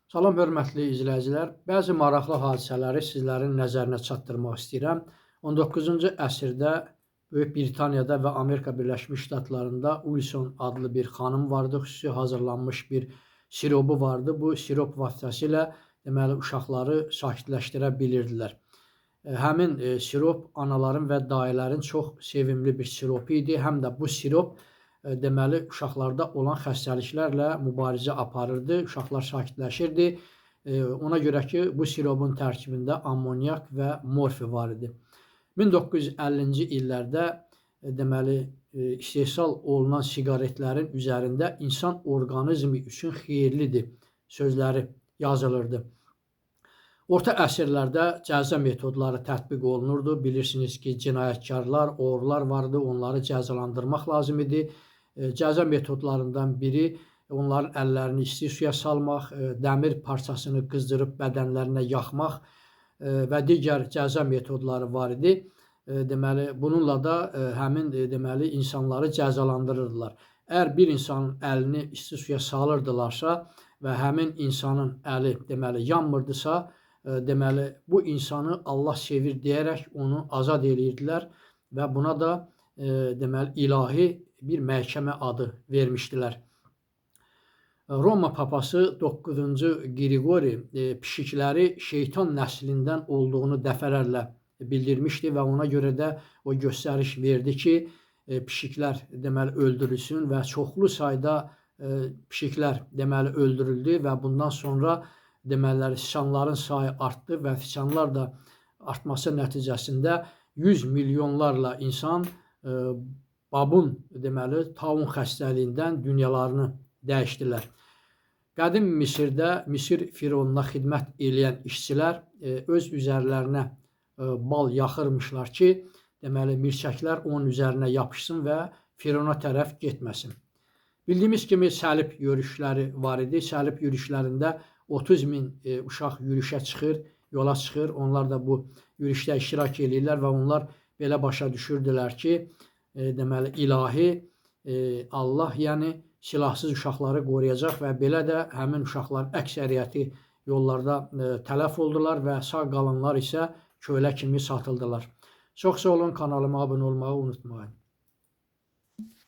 Salam, hörmətli izləyicilər. Bəzi maraqlı hadisələri sizlərin nəzərinə çatdırmaq istəyirəm. 19-cu əsrdə Böyük Britaniyada və Amerika Birləşmiş Ştatlarında Wilson adlı bir xanım vardı. Xüsusi hazırlanmış bir sirobu vardı. Bu sirop vasitəsilə uşaqları sakitləşdirə bilirdilər. Həmin sirop anaların və dayıların çox sevimli bir siropu idi. Həm də bu sirop uşaqlarda olan xəstəliklərlə mübarizə aparırdı, uşaqlar sakitləşirdi. Ona görə ki, bu sirobun tərkibində ammoniak və morfi var idi. 1950-ci illərdə istehsal olunan siqaretlərin üzərində insan orqanizmi üçün xeyirlidir sözləri yazılırdı. Orta əsrlərdə cəza metodları tətbiq olunurdu. Bilirsiniz ki, cinayətkarlar, oğrular vardı, onları cəzalandırmaq lazım idi. Cəza metodlarından biri onların əllərini isti suya salmaq, dəmir parçasını qızdırıb bədənlərinə yaxmaq və digər cəza metodları var idi. Bununla da həmin insanları cəzalandırırdılar. Əgər bir insanın əlini isti suya salırdılarsa və həmin insanın əli yanmırdısa, bu insanı Allah sevir deyərək onu azad edirdilər və buna da ilahi bir məhkəmə adı vermişdilər. Roma papası 9-cu Qriqori pişikləri şeytan nəslindən olduğunu dəfələrlə bildirmişdi və ona görə də o göstəriş verdi ki, pişiklər öldürülsün və çoxlu sayda pişiklər öldürüldü və bundan sonra siçanların sayı artdı və siçanlar da artması nəticəsində 100 milyonlarla insan babun taun xəstəliyindən dünyalarını dəyişdilər. Qədim Misirdə Misir fironuna xidmət edən işçilər öz üzərlərinə bal yaxırmışlar ki, milçəklər onun üzərinə yapışsın və firona tərəf getməsin. Bildiyimiz kimi səlib yürüşləri var idi. Səlib yürüşlərində 30 min uşaq yürüşə çıxır, yola çıxır. Onlar da bu yürüşdə iştirak edirlər və onlar belə başa düşürdülər ki, ilahi Allah, yəni silahsız uşaqları qoruyacaq və belə də həmin uşaqlar əksəriyyəti yollarda tələf oldular və sağ qalanlar isə kölə kimi satıldılar. Çox sağ olun, kanalıma abunə olmağı unutmayın.